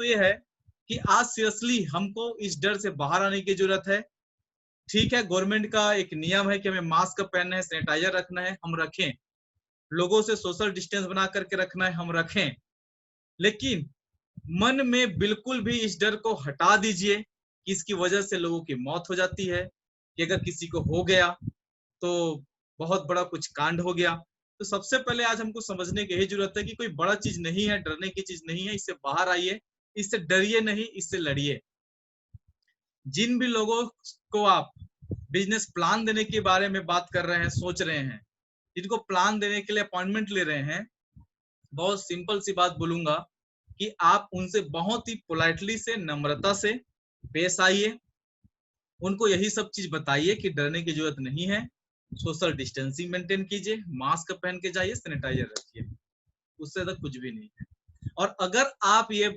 तो ये है कि आज सीरियसली हमको इस डर से बाहर आने की जरूरत है। ठीक है, गवर्नमेंट का एक नियम है कि हमें मास्क पहनना है, सैनिटाइजर रखना है, हम रखें। लोगों से सोशल डिस्टेंस बना करके रखना है, हम रखें। लेकिन मन में बिल्कुल भी इस डर को हटा दीजिए कि इसकी वजह से लोगों की मौत हो जाती है, कि अगर किसी को हो गया तो बहुत बड़ा कुछ कांड हो गया। तो सबसे पहले आज हमको समझने की यही जरूरत है कि कोई बड़ा चीज नहीं है, डरने की चीज नहीं है। इससे बाहर आइए, इससे डरिए नहीं, इससे लड़िए। जिन भी लोगों को आप बिजनेस प्लान देने के बारे में बात कर रहे हैं, सोच रहे हैं, जिनको प्लान देने के लिए अपॉइंटमेंट ले रहे हैं, बहुत सिंपल सी बात बोलूंगा कि आप उनसे बहुत ही पोलाइटली से, नम्रता से पेश आइए। उनको यही सब चीज बताइए कि डरने की जरूरत नहीं है, सोशल डिस्टेंसिंग मेंटेन कीजिए, मास्क पहन के जाइए, सैनिटाइजर रखिए, उससे तक कुछ भी नहीं है। और अगर आप ये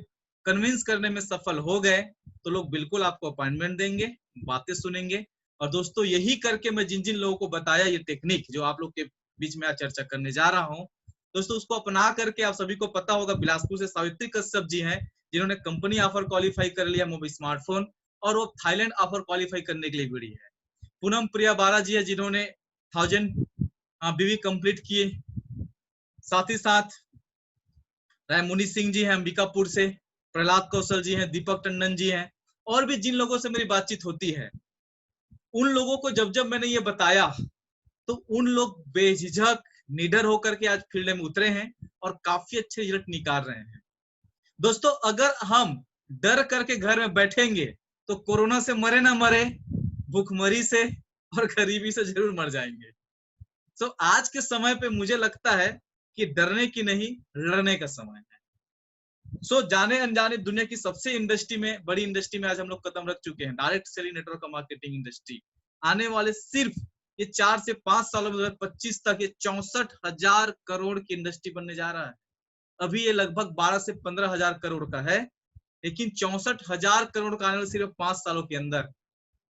कन्विंस करने में सफल हो गए तो लोग बिल्कुल आपको अपॉइंटमेंट देंगे, बातें सुनेंगे। और दोस्तों, यही करके मैं जिन जिन लोगों को बताया ये टेक्निक जो आप लोग के बीच में आज चर्चा करने जा रहा हूँ, दोस्तों उसको अपना करके आप सभी को पता होगा, बिलासपुर से सावित्री कश्यप जी हैं जिन्होंने कंपनी ऑफर क्वालिफाई कर लिया मोबाइल स्मार्टफोन, और वो थाईलैंड ऑफर क्वालिफाई करने के लिए भिड़ी है। पूनम प्रिया बारा जी है जिन्होंने 1000 बीवी कंप्लीट किए। साथ ही साथ मुनि सिंह जी हैं अंबिकापुर से, प्रहलाद कौशल जी हैं, दीपक टंडन जी हैं, और भी जिन लोगों से मेरी बातचीत होती है, उन लोगों को जब जब मैंने ये बताया तो उन लोग बेझिझक, निडर होकर के आज फील्ड में उतरे हैं और काफी अच्छे रिजल्ट निकाल रहे हैं। दोस्तों, अगर हम डर करके घर में बैठेंगे तो कोरोना से मरे ना मरे, भूखमरी से और गरीबी से जरूर मर जाएंगे। तो आज के समय पे मुझे लगता है कि डरने की नहीं, लड़ने का समय है। जाने अनजाने दुनिया की सबसे इंडस्ट्री में, बड़ी इंडस्ट्री में आज हम लोग कदम रख चुके हैं, direct selling network marketing industry. आने वाले सिर्फ ये 4 से 5 सालों में 2025 तक ये 64,000 करोड़ की इंडस्ट्री बनने जा रहा है। अभी ये लगभग 12 से 15,000 करोड़ का है, लेकिन 64,000 करोड़ का आने वाले सिर्फ 5 सालों के अंदर।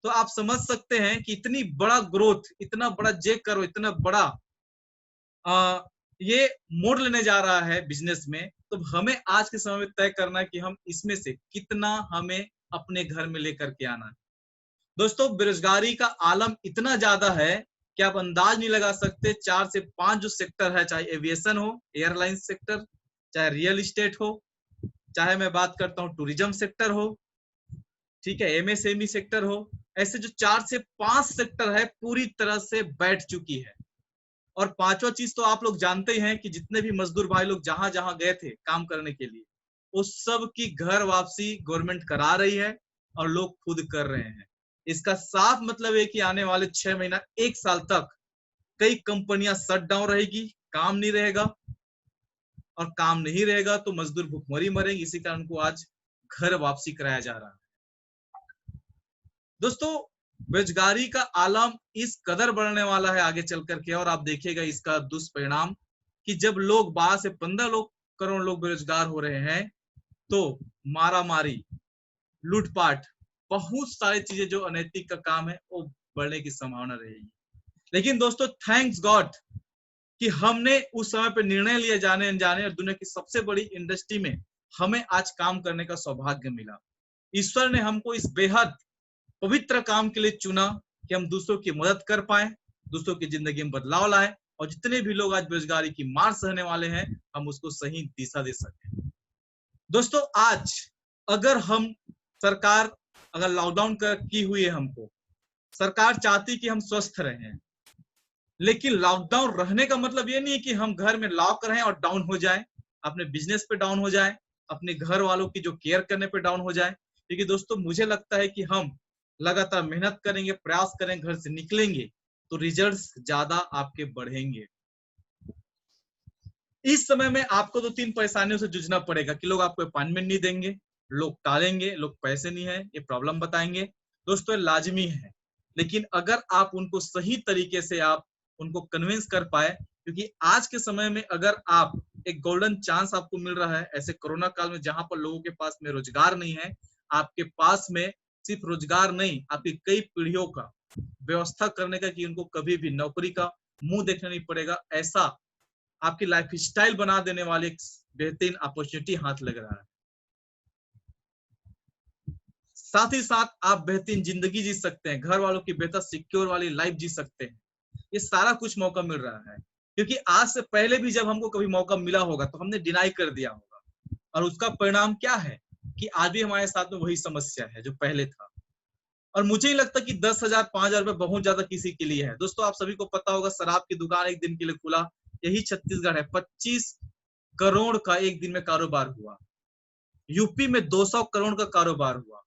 तो आप समझ सकते हैं कि इतनी बड़ा ग्रोथ, इतना बड़ा जे करो, इतना बड़ा ये मोड़ लेने जा रहा है बिजनेस में। तो हमें आज के समय में तय करना है कि हम इसमें से कितना हमें अपने घर में लेकर के आना है। दोस्तों, बेरोजगारी का आलम इतना ज्यादा है कि आप अंदाज नहीं लगा सकते। 4 से 5 जो सेक्टर है, चाहे एविएशन हो, एयरलाइन सेक्टर, चाहे रियल एस्टेट हो, चाहे मैं बात करता हूँ टूरिज्म सेक्टर हो, ठीक है, एमएसएमई सेक्टर हो, ऐसे जो 4 से 5 सेक्टर है पूरी तरह से बैठ चुकी है। और पांचवा चीज तो आप लोग जानते ही हैं कि जितने भी मजदूर भाई लोग जहां जहां गए थे काम करने के लिए, उस सब की घर वापसी गवर्नमेंट करा रही है और लोग खुद कर रहे हैं। इसका साफ मतलब है कि आने वाले 6 महीना, 1 साल तक कई कंपनियां शट डाउन रहेगी, काम नहीं रहेगा, और काम नहीं रहेगा तो मजदूर भूखमरी मरेंगे। इसी कारण उनको आज घर वापसी कराया जा रहा है। दोस्तों, बेरोजगारी का आलम इस कदर बढ़ने वाला है आगे चल करके, और आप देखिएगा इसका दुष्परिणाम कि जब लोग 12 से 15 करोड़ लोग बेरोजगार हो रहे हैं तो मारा मारी, लूटपाट, बहुत सारी चीजें जो अनैतिक का काम है वो बढ़ने की संभावना रहेगी। लेकिन दोस्तों, थैंक्स गॉड कि हमने उस समय पे निर्णय लिया जाने अनजाने, और दुनिया की सबसे बड़ी इंडस्ट्री में हमें आज काम करने का सौभाग्य मिला। ईश्वर ने हमको इस बेहद पवित्र काम के लिए चुना कि हम दूसरों की मदद कर पाए, दूसरों की जिंदगी में बदलाव लाए, और जितने भी लोग आज बेरोजगारी की मार सहने वाले हैं, हम उसको सही दिशा दे सके। दोस्तों, आज अगर हम सरकार, अगर लॉकडाउन की हुई है, हमको सरकार चाहती कि हम स्वस्थ रहें, लेकिन लॉकडाउन रहने का मतलब ये नहीं है कि हम घर में लॉक रहें और डाउन हो जाए, अपने बिजनेस पे डाउन हो जाए, अपने घर वालों की जो केयर करने पे डाउन हो जाए। क्योंकि दोस्तों, मुझे लगता है कि हम लगातार मेहनत करेंगे, प्रयास करेंगे, घर से निकलेंगे तो रिजल्ट्स ज्यादा आपके बढ़ेंगे। इस समय में आपको 2-3 परेशानियों से जूझना पड़ेगा कि लोग आपको अपॉइंटमेंट नहीं देंगे, लोग टालेंगे, लोग पैसे नहीं है, ये प्रॉब्लम बताएंगे। दोस्तों, ये लाजमी है, लेकिन अगर आप उनको सही तरीके से आप उनको कन्विंस कर पाए, क्योंकि आज के समय में अगर आप एक गोल्डन चांस आपको मिल रहा है ऐसे कोरोना काल में, जहां पर लोगों के पास में रोजगार नहीं है, आपके पास में सिर्फ रोजगार नहीं, आपकी कई पीढ़ियों का व्यवस्था करने का कि उनको कभी भी नौकरी का मुंह देखना नहीं पड़ेगा, ऐसा आपकी लाइफ स्टाइल बना देने वाले एक बेहतरीन अपॉर्चुनिटी हाथ लग रहा है। साथ ही साथ आप बेहतरीन जिंदगी जी सकते हैं, घर वालों की बेहतर सिक्योर वाली लाइफ जी सकते हैं। ये सारा कुछ मौका मिल रहा है, क्योंकि आज से पहले भी जब हमको कभी मौका मिला होगा तो हमने डिनाई कर दिया होगा, और उसका परिणाम क्या है कि आज भी हमारे साथ में वही समस्या है जो पहले था। और मुझे नहीं लगता कि 10,000 5,000 रुपए बहुत ज्यादा किसी के लिए है। दोस्तों, आप सभी को पता होगा, शराब की दुकान एक दिन के लिए खुला, यही छत्तीसगढ़ है, 25 करोड़ का एक दिन में कारोबार हुआ। यूपी में 200 करोड़ का कारोबार हुआ।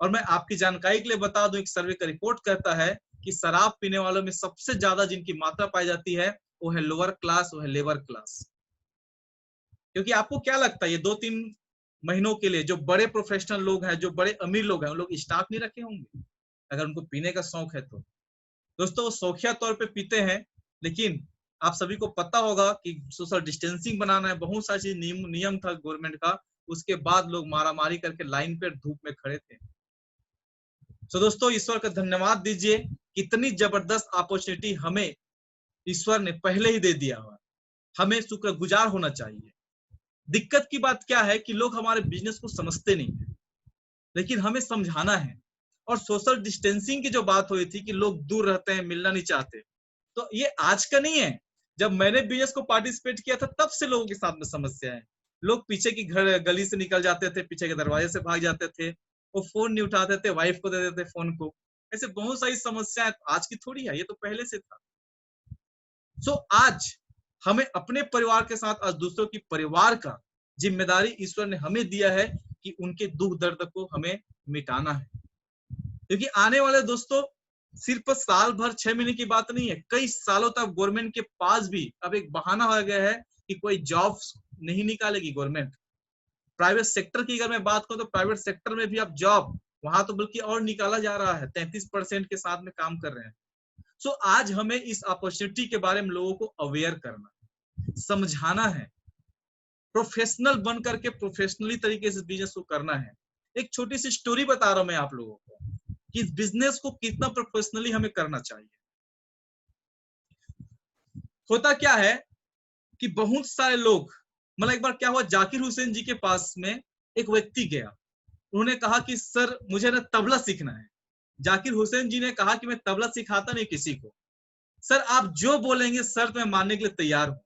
और मैं आपकी जानकारी के लिए बता दूं, एक सर्वे का रिपोर्ट कहता है कि शराब पीने वालों में सबसे ज्यादा जिनकी मात्रा पाई जाती है वो है लोअर क्लास, वो है लेबर क्लास। क्योंकि आपको क्या लगता है, ये 2-3 महीनों के लिए जो बड़े प्रोफेशनल लोग हैं, जो बड़े अमीर लोग हैं, उन लोग स्टाफ नहीं रखे होंगे अगर उनको पीने का शौक है तो? दोस्तों, वो शौकिया तौर पे पीते हैं, लेकिन आप सभी को पता होगा कि सोशल डिस्टेंसिंग बनाना है, बहुत सारी नियम था गवर्नमेंट का, उसके बाद लोग मारामारी करके लाइन पे धूप में खड़े थे। तो दोस्तों, ईश्वर का धन्यवाद दीजिए, कितनी जबरदस्त अपॉर्चुनिटी हमें ईश्वर ने पहले ही दे दिया हुआ, हमें शुक्रगुजार होना चाहिए। दिक्कत की बात क्या है कि लोग हमारे बिजनेस को समझते नहीं है, लेकिन हमें समझाना है। और सोशल डिस्टेंसिंग की जो बात हुई थी कि लोग दूर रहते हैं, मिलना नहीं चाहते, तो ये आज का नहीं है। जब मैंने बिजनेस को पार्टिसिपेट किया था तब से लोगों के साथ में समस्या है। लोग पीछे की घर गली से निकल जाते थे, पीछे के दरवाजे से भाग जाते थे, वो फोन नहीं उठाते थे, वाइफ को दे देते फोन को। ऐसे बहुत सारी समस्याएं आज की थोड़ी है, ये तो पहले से था। सो आज हमें अपने परिवार के साथ आज दूसरों की परिवार का जिम्मेदारी ईश्वर ने हमें दिया है कि उनके दुख दर्द को हमें मिटाना है। क्योंकि आने वाले दोस्तों सिर्फ साल भर 6 महीने की बात नहीं है, कई सालों तक गवर्नमेंट के पास भी अब एक बहाना हो गया है कि कोई जॉब नहीं निकालेगी गवर्नमेंट। प्राइवेट सेक्टर की अगर मैं बात करूं तो प्राइवेट सेक्टर में भी अब जॉब वहां तो बल्कि और निकाला जा रहा है, 33% के साथ में काम कर रहे हैं। सो आज हमें इस अपॉर्चुनिटी के बारे में लोगों को अवेयर करना, समझाना है, प्रोफेशनल बन करके प्रोफेशनली तरीके से बिजनेस को करना है। एक छोटी सी स्टोरी बता रहा हूं मैं आप लोगों को कि इस बिजनेस को कितना प्रोफेशनली हमें करना चाहिए। होता क्या है कि बहुत सारे लोग, मतलब एक बार क्या हुआ, जाकिर हुसैन जी के पास में एक व्यक्ति गया, उन्होंने कहा कि सर मुझे ना तबला सीखना है। जाकिर हुसैन जी ने कहा कि मैं तबला सिखाता नहीं किसी को, सर आप जो बोलेंगे सर तो मैं मानने के लिए तैयार हूं।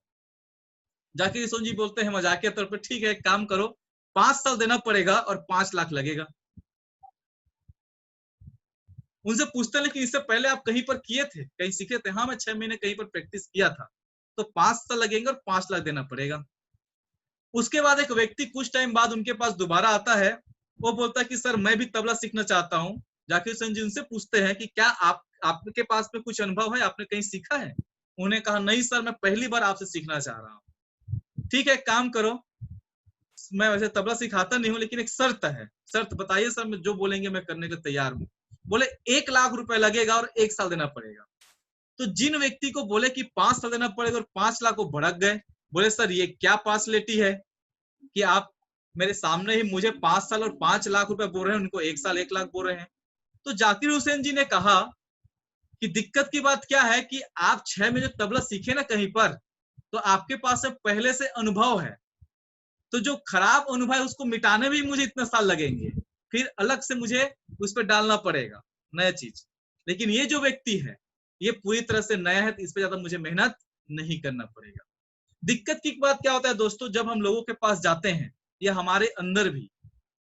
जाकिर हुसैन जी बोलते हैं मजाकिया तौर पर, ठीक है एक काम करो, 5 साल देना पड़ेगा और 5 लाख लगेगा। उनसे पूछते हैं लेकिन इससे पहले आप कहीं पर किए थे, कहीं सीखे थे? हाँ मैं 6 महीने कहीं पर प्रैक्टिस किया था। तो 5 साल लगेंगे और 5 लाख देना पड़ेगा। उसके बाद एक व्यक्ति कुछ टाइम बाद उनके पास दोबारा आता है, वो बोलता है कि सर मैं भी तबला सीखना चाहता हूँ। जाकिर हुसैन जी उनसे पूछते हैं कि क्या आपके पास में कुछ अनुभव है, आपने कहीं सीखा है? उन्होंने कहा नहीं सर, मैं पहली बार आपसे सीखना चाह रहा हूँ। ठीक है एक काम करो, मैं वैसे तबला सिखाता नहीं हूँ लेकिन एक शर्त है। शर्त बताइए सर, मैं जो बोलेंगे मैं करने के तैयार हूँ। बोले 1 लाख रुपए लगेगा और 1 साल देना पड़ेगा। तो जिन व्यक्ति को बोले कि 5 साल देना पड़ेगा और 5 लाख, को भड़क गए, बोले सर ये क्या पार्शलिटी है कि आप मेरे सामने ही मुझे 5 साल और 5 लाख रुपए बोल रहे हैं, उनको 1 साल 1 लाख बोल रहे हैं। तो जाकिर हुसैन जी ने कहा कि दिक्कत की बात क्या है कि आप 6 महीने तबला सीखे ना कहीं पर, तो आपके पास से पहले से अनुभव है, तो जो खराब अनुभव है उसको मिटाने में मुझे इतने साल लगेंगे, फिर अलग से मुझे उस पर डालना पड़ेगा नया चीज। लेकिन ये जो व्यक्ति है ये पूरी तरह से नया है, तो इस पर ज्यादा मुझे मेहनत नहीं करना पड़ेगा। दिक्कत की बात क्या होता है दोस्तों, जब हम लोगों के पास जाते हैं या हमारे अंदर भी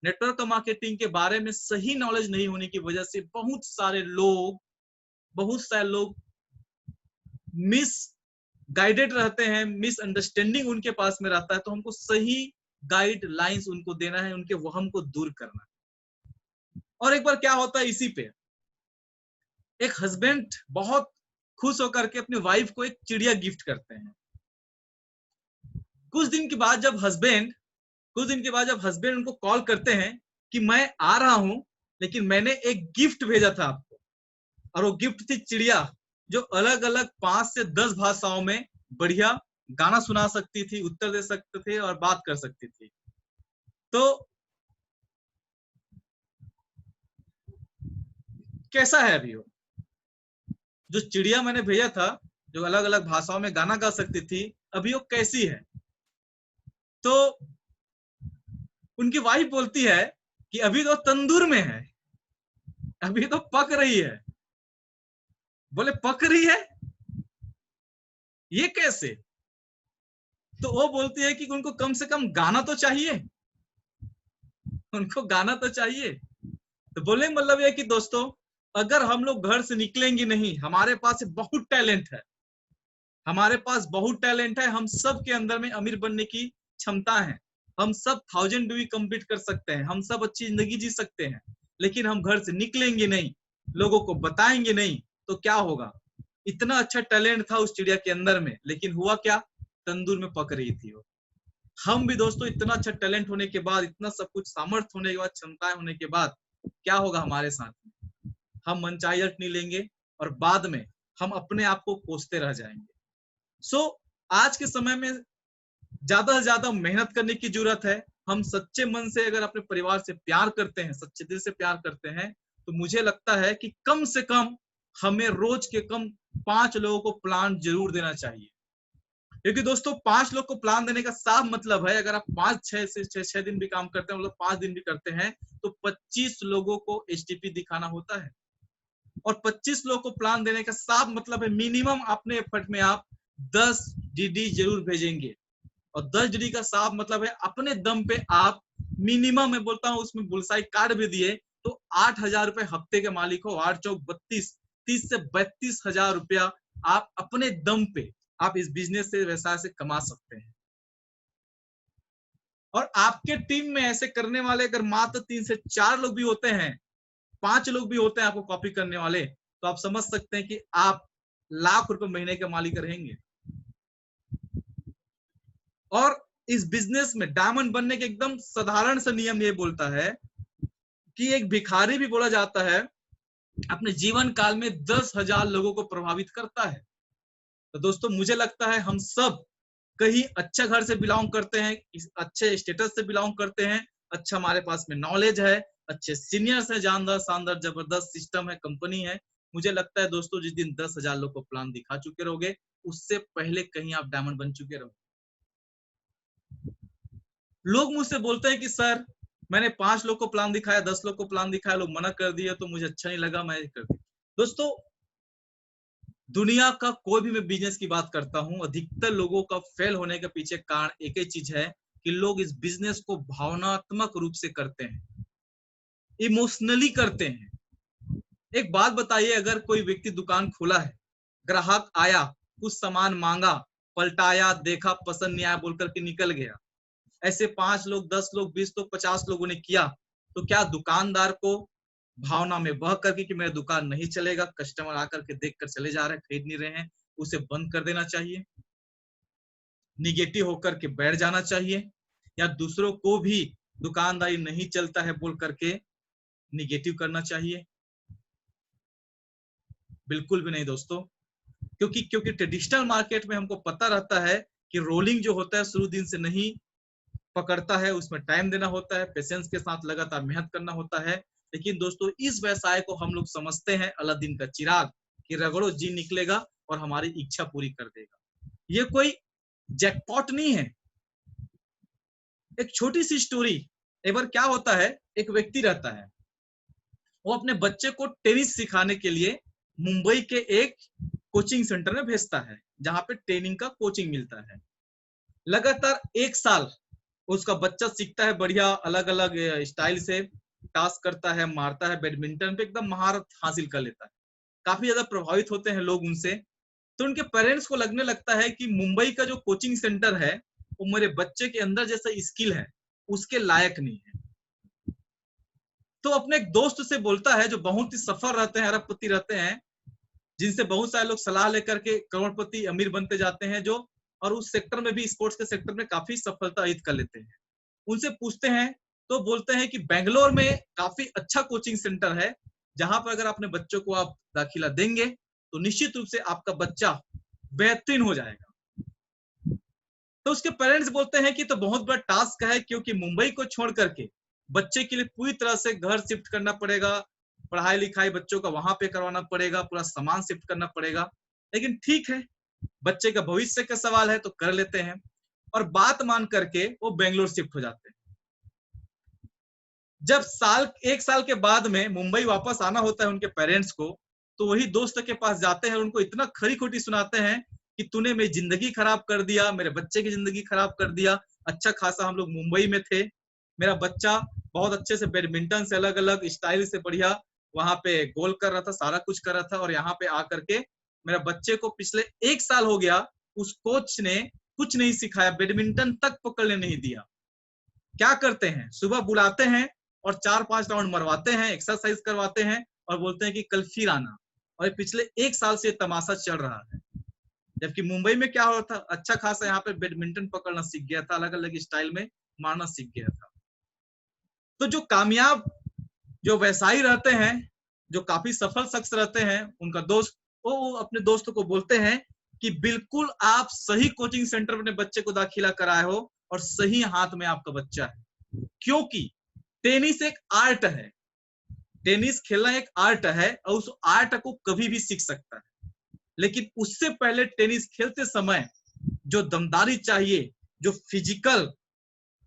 नेटवर्क मार्केटिंग के बारे में सही नॉलेज नहीं होने की वजह से बहुत सारे लोग मिस गाइडेड रहते हैं, मिसअंडरस्टैंडिंग उनके पास में रहता है। तो हमको सही गाइडलाइंस उनको देना है, उनके वहम को दूर करना है। और एक बार क्या होता है, इसी पे एक हस्बैंड बहुत खुश होकर के अपनी वाइफ को एक चिड़िया गिफ्ट करते हैं। कुछ दिन के बाद जब हस्बैंड उनको कॉल करते हैं कि मैं आ रहा हूं, लेकिन मैंने एक गिफ्ट भेजा था आपको, और वो गिफ्ट थी चिड़िया, जो अलग अलग 5 से 10 भाषाओं में बढ़िया गाना सुना सकती थी, उत्तर दे सकते थे और बात कर सकती थी। तो कैसा है अभी वो जो चिड़िया मैंने भेजा था, जो अलग अलग भाषाओं में गाना गा सकती थी, अभी वो कैसी है? तो उनकी वाइफ बोलती है कि अभी तो तंदूर में है, अभी तो पक रही है। बोले पक रही है, ये कैसे? तो वो बोलती है कि उनको कम से कम गाना तो चाहिए, उनको गाना तो चाहिए। तो बोले मतलब ये कि दोस्तों, अगर हम लोग घर से निकलेंगे नहीं, हमारे पास बहुत टैलेंट है, हमारे पास बहुत टैलेंट है, हम सब के अंदर में अमीर बनने की क्षमता है, हम सब 1000 डिग्री कंप्लीट कर सकते हैं, हम सब अच्छी जिंदगी जी सकते हैं, लेकिन हम घर से निकलेंगे नहीं, लोगों को बताएंगे नहीं, तो क्या होगा? इतना अच्छा टैलेंट था उस चिड़िया के अंदर में, लेकिन हुआ क्या? तंदूर में पक रही थी वो। हम भी दोस्तों इतना अच्छा टैलेंट होने के बाद, इतना सब कुछ सामर्थ्य होने के बाद, क्षमताएं होने के बाद, क्या होगा हमारे साथ में? हम मनचाही नहीं लेंगे और बाद में हम अपने आप को कोसते रह जाएंगे। आज के समय में ज्यादा से ज्यादा मेहनत करने की जरूरत है। हम सच्चे मन से अगर अपने परिवार से प्यार करते हैं, सच्चे दिल से प्यार करते हैं, तो मुझे लगता है कि कम से कम हमें रोज के कम 5 लोगों को प्लान जरूर देना चाहिए। क्योंकि दोस्तों 5 लोग को प्लान देने का साफ मतलब है, अगर आप 5-6 दिन भी काम करते हैं, मतलब 5 दिन भी करते हैं, तो 25 लोगों को एचटीपी दिखाना होता है। और 25 लोगों को प्लान देने का साफ मतलब है मिनिमम अपने एफर्ट में आप 10 डीडी जरूर भेजेंगे। और 10 डीडी का साफ मतलब है अपने दम पे आप मिनिमम, मैं बोलता हूं उसमें बुलसाई कार्ड भी दिए तो 8,000 रुपए हफ्ते के मालिक हो, 8 चौक 32, 30 से 32,000 रुपया आप अपने दम पे आप इस बिजनेस से, व्यवसाय से कमा सकते हैं। और आपके टीम में ऐसे करने वाले अगर मात्र 3 से 4 लोग भी होते हैं, 5 लोग भी होते हैं आपको कॉपी करने वाले, तो आप समझ सकते हैं कि आप लाख रुपए महीने के मालिक रहेंगे। और इस बिजनेस में डायमंड बनने के एकदम साधारण सा नियम ये बोलता है कि एक भिखारी भी बोला जाता है अपने जीवन काल में 10,000 लोगों को प्रभावित करता है। तो दोस्तों मुझे लगता है हम सब कहीं अच्छे घर से बिलोंग करते हैं, अच्छे स्टेटस से बिलोंग करते हैं, अच्छा हमारे पास में नॉलेज है, अच्छे सीनियर्स है, जानदार शानदार जबरदस्त सिस्टम है, कंपनी है। मुझे लगता है दोस्तों जिस दिन 10,000 लोग को प्लान दिखा चुके रहोगे, उससे पहले कहीं आप डायमंड बन चुके रहोगे। लोग मुझसे बोलते हैं कि सर मैंने 5 लोग को प्लान दिखाया, 10 लोग को प्लान दिखाया, लोग मना कर दिए तो मुझे अच्छा नहीं लगा, मैं कर दिया। दोस्तों दुनिया का कोई भी मैं बिजनेस की बात करता हूं, अधिकतर लोगों का फेल होने के पीछे कारण एक ही चीज है कि लोग इस बिजनेस को भावनात्मक रूप से करते हैं, इमोशनली करते हैं। एक बात बताइए, अगर कोई व्यक्ति दुकान खोला है, ग्राहक आया, कुछ सामान मांगा, पलटाया, देखा, पसंद नहीं आया बोलकर के निकल गया, ऐसे 5 लोग, 10 लोग, 20 लोग, 50 लोगों ने किया, तो क्या दुकानदार को भावना में बह करके कि मेरा दुकान नहीं चलेगा, कस्टमर आकर के देख कर चले जा रहे हैं, खरीद नहीं रहे हैं, उसे बंद कर देना चाहिए, निगेटिव होकर के बैठ जाना चाहिए, या दूसरों को भी दुकानदारी नहीं चलता है बोल करके निगेटिव करना चाहिए? बिल्कुल भी नहीं दोस्तों। क्योंकि ट्रेडिशनल मार्केट में हमको पता रहता है कि रोलिंग जो होता है शुरू दिन से नहीं पकड़ता है, उसमें टाइम देना होता है, पेशेंस के साथ लगातार मेहनत करना होता है। लेकिन दोस्तों इस व्यवसाय को हम लोग समझते हैं अलादीन का चिराग, कि रगड़ो जी निकलेगा और हमारी इच्छा पूरी कर देगा। ये कोई जैकपॉट नहीं है। एक छोटी सी स्टोरी, एक बार क्या होता है, एक व्यक्ति रहता है, वो अपने बच्चे को टेनिस सिखाने के लिए मुंबई के एक कोचिंग सेंटर में भेजता है, जहां पे ट्रेनिंग का कोचिंग मिलता है। लगातार 1 साल उसका बच्चा सीखता है, बढ़िया अलग अलग स्टाइल से टास्क करता है, मारता है, बैडमिंटन पे एकदम महारत हासिल कर लेता है। काफी ज्यादा प्रभावित होते हैं लोग उनसे। तो उनके पेरेंट्स को लगने लगता है कि मुंबई का जो कोचिंग सेंटर है वो मेरे बच्चे के अंदर जैसा स्किल है उसके लायक नहीं है। तो अपने एक दोस्त से बोलता है जो बहुत ही सफल रहते हैं, अरबपति रहते हैं, जिनसे बहुत सारे लोग सलाह लेकर के करोड़पति अमीर बनते जाते हैं, जो और उस सेक्टर में भी, स्पोर्ट्स के सेक्टर में काफी सफलता अर्जित कर लेते हैं। उनसे पूछते हैं तो बोलते हैं कि बेंगलोर में काफी अच्छा कोचिंग सेंटर है, जहां पर अगर अपने बच्चों को आप दाखिला देंगे तो निश्चित रूप से आपका बच्चा बेहतरीन हो जाएगा। तो उसके पेरेंट्स बोलते हैं कि तो बहुत बड़ा टास्क है, क्योंकि मुंबई को छोड़ करके बच्चे के लिए पूरी तरह से घर शिफ्ट करना पड़ेगा, पढ़ाई लिखाई बच्चों का वहां पे करवाना पड़ेगा, पूरा सामान शिफ्ट करना पड़ेगा। लेकिन ठीक है, बच्चे का भविष्य का सवाल है तो कर लेते हैं, और बात मान करके वो बेंगलोर शिफ्ट हो जाते हैं। जब एक साल के बाद में मुंबई वापस आना होता है उनके पेरेंट्स को, तो वही दोस्त के पास जाते हैं, उनको इतना खरी खोटी सुनाते हैं कि तूने मेरी जिंदगी खराब कर दिया, मेरे बच्चे की जिंदगी खराब कर दिया। अच्छा खासा हम लोग मुंबई में थे, मेरा बच्चा बहुत अच्छे से बैडमिंटन से अलग अलग स्टाइल से बढ़िया वहां पे गोल कर रहा था, सारा कुछ कर रहा था, और यहाँ पे आकर के मेरा बच्चे को पिछले 1 साल हो गया उस कोच ने कुछ नहीं सिखाया, बैडमिंटन तक पकड़ने नहीं दिया। क्या करते हैं, सुबह बुलाते हैं और 4-5 राउंड मरवाते हैं, एक्सरसाइज करवाते हैं और बोलते हैं कि कल फिर आना। और पिछले 1 साल से तमाशा चल रहा है। जबकि मुंबई में क्या हो रहा था, अच्छा खासा यहाँ पे बैडमिंटन पकड़ना सीख गया था, अलग अलग स्टाइल में मारना सीख गया था। तो जो कामयाब, जो व्यवसायी रहते हैं, जो काफी सफल शख्स रहते हैं, उनका दोस्त वो अपने दोस्तों को बोलते हैं कि बिल्कुल आप सही कोचिंग सेंटर में अपने बच्चे को दाखिला कराए हो और सही हाथ में आपका बच्चा है। क्योंकि टेनिस एक आर्ट है, टेनिस खेलना एक आर्ट है और उस आर्ट को कभी भी सीख सकता है। लेकिन उससे पहले टेनिस खेलते समय जो दमदारी चाहिए, जो फिजिकल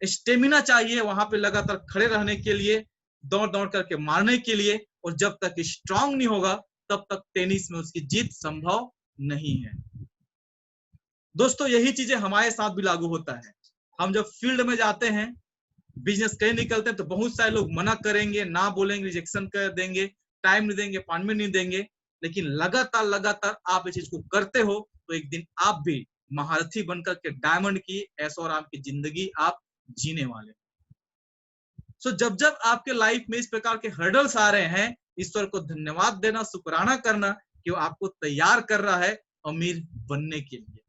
स्टेमिना चाहिए वहां पे लगातार खड़े रहने के लिए, दौड़ दौड़ करके मारने के लिए, और जब तक स्ट्रांग नहीं होगा तब तक टेनिस में उसकी जीत संभव नहीं है। दोस्तों यही चीजें हमारे साथ भी लागू होता है। हम जब फील्ड में जाते हैं, बिजनेस कहीं निकलते हैं, तो बहुत सारे लोग मना करेंगे, ना बोलेंगे, रिजेक्शन कर देंगे, टाइम नहीं देंगे, अपॉइंटमेंट नहीं देंगे। लेकिन लगातार लगातार आप इस चीज को करते हो तो एक दिन आप भी महारथी बनकर के डायमंड की ऐशो आराम की जिंदगी आप जीने वाले। सो जब जब आपके लाइफ में इस प्रकार के हर्डल्स आ रहे हैं, ईश्वर को धन्यवाद देना, शुक्राना करना कि वो आपको तैयार कर रहा है अमीर बनने के लिए।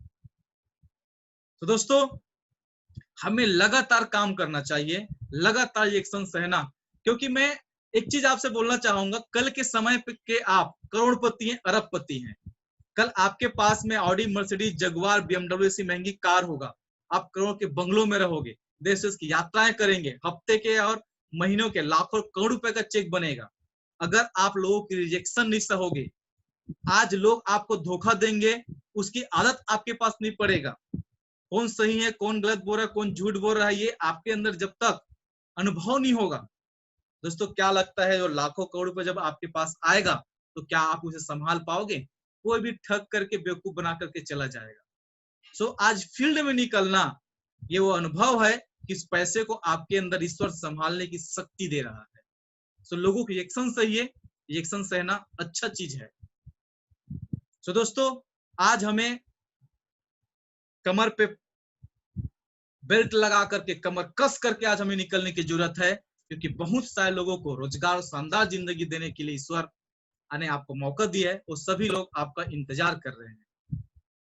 तो दोस्तों हमें लगातार काम करना चाहिए, लगातार एक्शन सहना। क्योंकि मैं एक चीज आपसे बोलना चाहूंगा, कल के समय पे के आप करोड़पति हैं, अरबपति हैं। कल आपके पास में ऑडी, मर्सिडीज, जगुआर, बीएमडब्ल्यू सी महंगी कार होगा, आप करोड़ के बंगलों में रहोगे, देश देश की यात्राएं करेंगे, हफ्ते के और महीनों के लाखों करोड़ रुपए का चेक बनेगा। अगर आप लोगों की रिजेक्शन नहीं सहोगे, आज लोग आपको धोखा देंगे, उसकी आदत आपके पास नहीं पड़ेगा। कौन सही है, कौन गलत बोल रहा है, कौन झूठ बोल रहा है, ये आपके अंदर जब तक अनुभव नहीं होगा, दोस्तों क्या लगता है जो लाखों करोड़ रुपए जब आपके पास आएगा तो क्या आप उसे संभाल पाओगे? कोई भी ठग करके बेवकूफ बना करके चला जाएगा। सो आज फील्ड में निकलना ये वो अनुभव है कि इस पैसे को आपके अंदर ईश्वर संभालने की शक्ति दे रहा है। सो लोगों की रिएक्शन सही है, रिएक्शन सहना अच्छा चीज है। सो दोस्तों आज हमें कमर पे बेल्ट लगा करके, कमर कस करके आज हमें निकलने की जरूरत है, क्योंकि बहुत सारे लोगों को रोजगार, शानदार जिंदगी देने के लिए ईश्वर ने आपको मौका दिया है, वो सभी लोग आपका इंतजार कर रहे हैं।